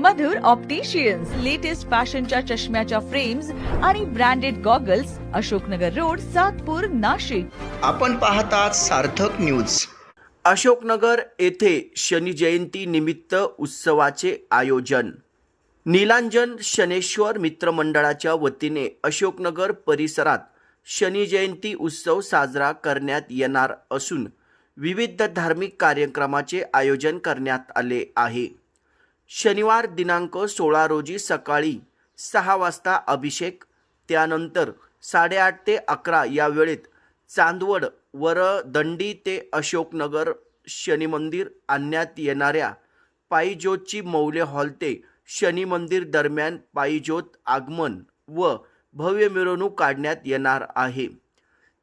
मधुर opticians latest फॅशनच्या चष्म्याच्या frames आणि branded goggles, Ashoknagar road, Satpur, Nashik. आपण पाहतात सार्थक न्यूज. अशोकनगर येथे शनी जयंती निमित्त उत्सवाचे आयोजन. नीलांजन शनेश्वर मित्रमंडळाच्या वतीने अशोकनगर परिसरात शनी जयंती उत्सव साजरा करण्यात येणार असून विविध धार्मिक कार्यक्रमाचे आयोजन करण्यात आले आहे. शनिवार दिनांक 16 रोजी सकाळी 6 वाजता अभिषेक, त्यानंतर 8:30 ते 11 या वेळेत चांदवड वरदंडी ते अशोकनगर शनी मंदिर आणण्यात येणाऱ्या पायीज्योतची मौले हॉल ते शनी मंदिर दरम्यान पायीज्योत आगमन व भव्य मिरवणूक काढण्यात येणार आहे.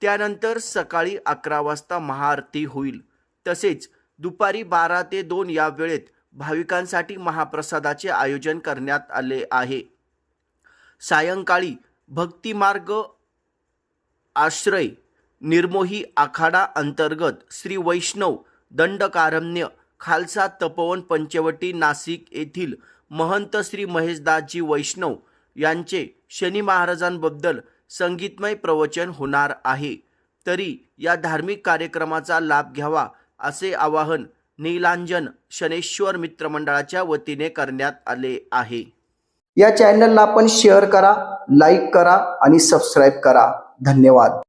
त्यानंतर सकाळी 11 वाजता महाआरती होईल. तसेच दुपारी 12 ते 2 या वेळेत भाविकांसाठी महाप्रसादाचे आयोजन करण्यात आले आहे. सायंकाळी भक्तिमार्ग आश्रय निर्मोही आखाडा अंतर्गत श्री वैष्णव दंडकारण्य खालसा तपोवन पंचवटी नाशिक येथील महंत श्री महेशदासजी वैष्णव यांचे शनी महाराजांबद्दल संगीतमय प्रवचन होणार आहे. तरी या धार्मिक कार्यक्रमाचा लाभ घ्यावा असे आवाहन नीलांजन शनेश्वर मित्रमंडळाच्या वतीने करण्यात आले आहे. या चॅनलला आपण शेअर करा, लाईक करा आणि सबस्क्राईब करा. धन्यवाद.